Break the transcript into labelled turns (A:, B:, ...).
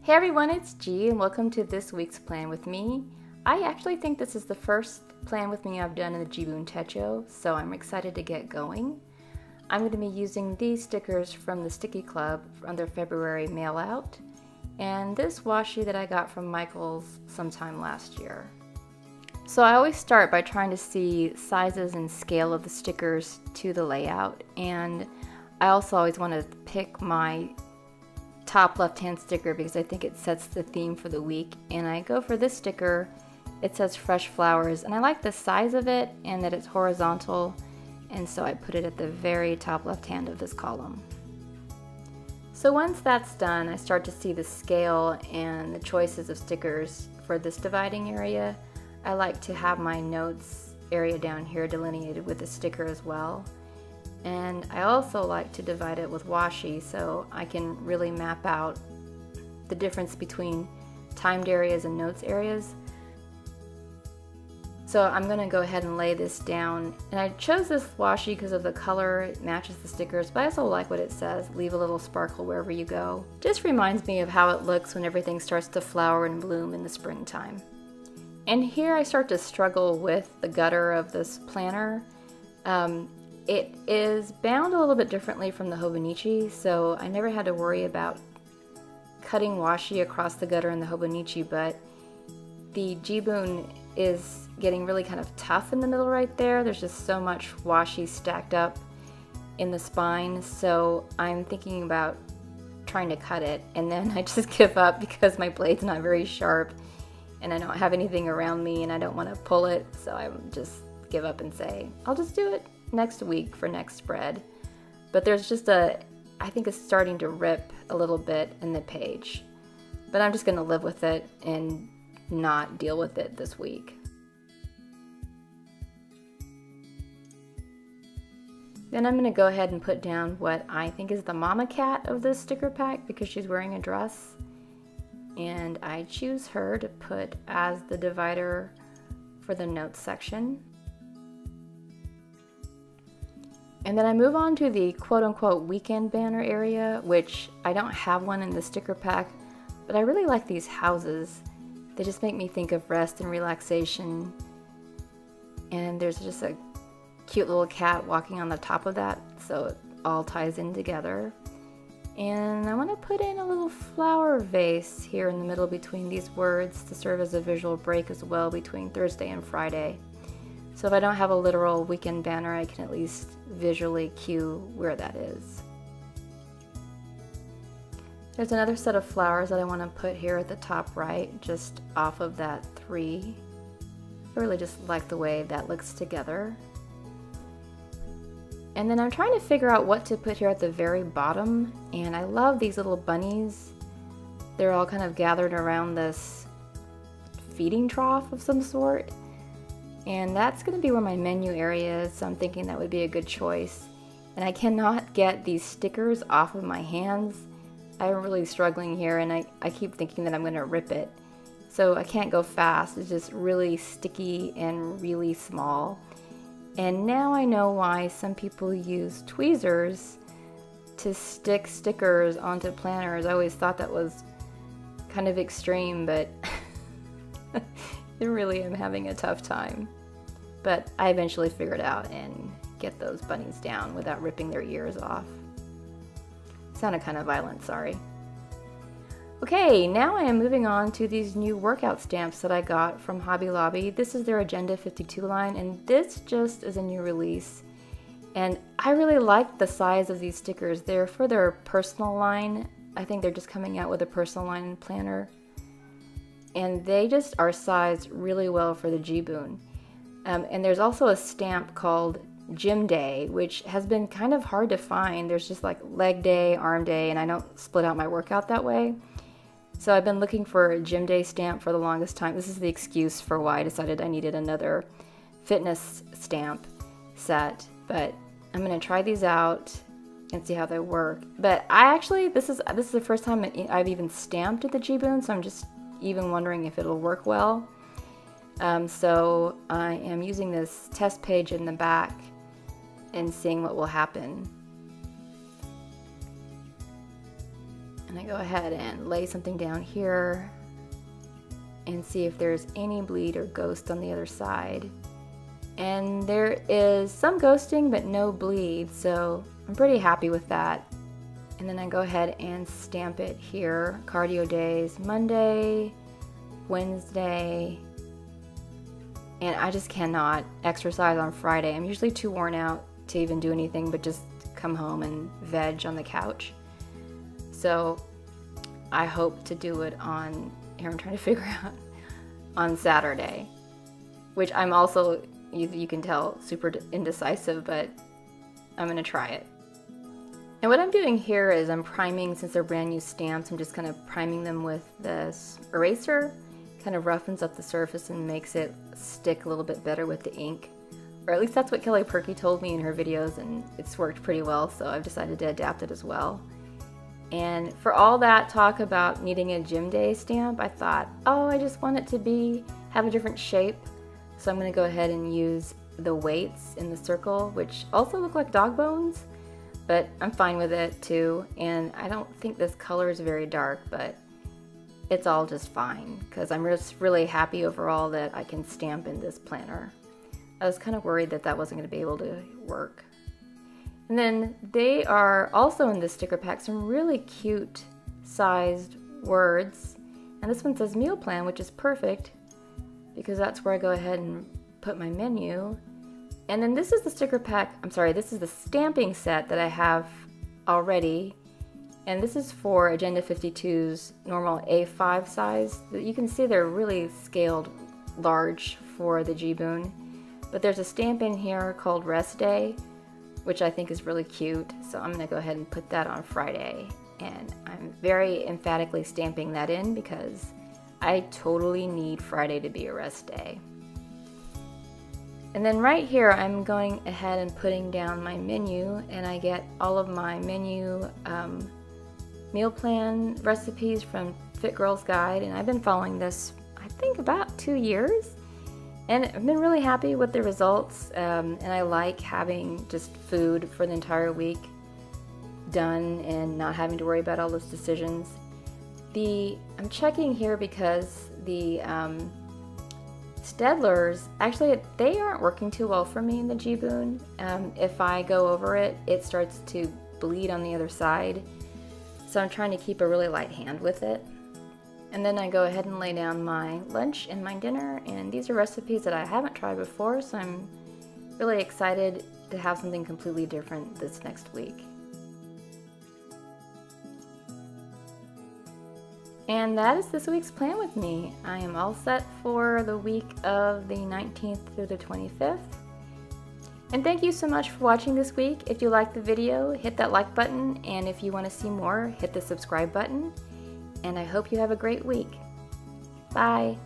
A: Hey everyone, it's G and welcome to this week's Plan With Me. I actually think this is the first Plan With Me I've done in the Jibun Techo, so I'm excited to get going. I'm going to be using these stickers from the Sticky Club on their February mail out, and this washi that I got from Michaels sometime last year. So I always start by trying to see sizes and scale of the stickers to the layout, and I also always want to pick my top left-hand sticker because I think it sets the theme for the week, and I go for this sticker. It says fresh flowers, and I like the size of it and that it's horizontal, and so I put it at the very top left hand of this column. So once that's done, I start to see the scale and the choices of stickers for this dividing area. I like to have my notes area down here delineated with a sticker as well. And I also like to divide it with washi so I can really map out the difference between timed areas and notes areas. So I'm going to go ahead and lay this down. And I chose this washi because of the color, it matches the stickers, but I also like what it says, leave a little sparkle wherever you go. Just reminds me of how it looks when everything starts to flower and bloom in the springtime. And here I start to struggle with the gutter of this planner. It is bound a little bit differently from the Hobonichi, so I never had to worry about cutting washi across the gutter in the Hobonichi, but the Jibun is getting really kind of tough in the middle right there. There's just so much washi stacked up in the spine, so I'm thinking about trying to cut it, and then I just give up because my blade's not very sharp, and I don't have anything around me, and I don't want to pull it, so I just give up and say, I'll just do it next week for next spread. But there's just I think it's starting to rip a little bit in the page, but I'm just going to live with it and not deal with it this week. Then I'm going to go ahead and put down what I think is the mama cat of this sticker pack because she's wearing a dress, and I choose her to put as the divider for the notes section. And then I move on to the quote-unquote weekend banner area, which I don't have one in the sticker pack, but I really like these houses. They just make me think of rest and relaxation. And there's just a cute little cat walking on the top of that, so it all ties in together. And I want to put in a little flower vase here in the middle between these words to serve as a visual break as well between Thursday and Friday. So if I don't have a literal weekend banner, I can at least visually cue where that is. There's another set of flowers that I want to put here at the top right, just off of that 3. I really just like the way that looks together. And then I'm trying to figure out what to put here at the very bottom, and I love these little bunnies. They're all kind of gathered around this feeding trough of some sort. And that's going to be where my menu area is, so I'm thinking that would be a good choice. And I cannot get these stickers off of my hands. I'm really struggling here, and I keep thinking that I'm going to rip it. So I can't go fast. It's just really sticky and really small. And now I know why some people use tweezers to stick stickers onto planners. I always thought that was kind of extreme, but I really am having a tough time. But I eventually figured out and get those bunnies down without ripping their ears off. Sounded kind of violent, sorry. Okay, now I am moving on to these new workout stamps that I got from Hobby Lobby. This is their Agenda 52 line, and this just is a new release. And I really like the size of these stickers. They're for their personal line. I think they're just coming out with a personal line planner. And they just are sized really well for the Jibun. And there's also a stamp called Gym Day, which has been kind of hard to find. There's just like leg day, arm day, and I don't split out my workout that way. So I've been looking for a Gym Day stamp for the longest time. This is the excuse for why I decided I needed another fitness stamp set. But I'm going to try these out and see how they work. But this is the first time I've even stamped at the Jibun, so I'm just even wondering if it'll work well. So I am using this test page in the back and seeing what will happen. And I go ahead and lay something down here and see if there's any bleed or ghost on the other side. And there is some ghosting but no bleed, so I'm pretty happy with that. And then I go ahead and stamp it here. Cardio days, Monday, Wednesday, and I just cannot exercise on Friday. I'm usually too worn out to even do anything but just come home and veg on the couch. So I hope to do it on, here I'm trying to figure out, on Saturday, which I'm also, you can tell, super indecisive, but I'm gonna try it. And what I'm doing here is I'm priming, since they're brand new stamps, I'm just kind of priming them with this eraser. Kind of roughens up the surface and makes it stick a little bit better with the ink. Or at least that's what Kelly Purkey told me in her videos, and it's worked pretty well, so I've decided to adapt it as well. And for all that talk about needing a gym day stamp, I thought, oh, I just want it to have a different shape. So I'm gonna go ahead and use the weights in the circle, which also look like dog bones, but I'm fine with it too. And I don't think this color is very dark, but it's all just fine, because I'm just really happy overall that I can stamp in this planner. I was kind of worried that that wasn't going to be able to work. And then they are also in this sticker pack some really cute sized words. And this one says meal plan, which is perfect because that's where I go ahead and put my menu. And then this is the sticker pack, this is the stamping set that I have already. And this is for Agenda 52's normal A5 size. You can see they're really scaled large for the G-Boon. But there's a stamp in here called Rest Day, which I think is really cute. So I'm gonna go ahead and put that on Friday. And I'm very emphatically stamping that in because I totally need Friday to be a rest day. And then right here, I'm going ahead and putting down my menu, and I get all of my menu meal plan recipes from Fit Girls Guide, and I've been following this, I think, about 2 years, and I've been really happy with the results, and I like having just food for the entire week done and not having to worry about all those decisions. I'm checking here because the Staedtlers, actually, they aren't working too well for me in the G-Boon. If I go over it, it starts to bleed on the other side. So I'm trying to keep a really light hand with it. And then I go ahead and lay down my lunch and my dinner, and these are recipes that I haven't tried before, so I'm really excited to have something completely different this next week. And that is this week's plan with me. I am all set for the week of the 19th through the 25th. And thank you so much for watching this week. If you liked the video, hit that like button, and if you want to see more, hit the subscribe button. And I hope you have a great week. Bye!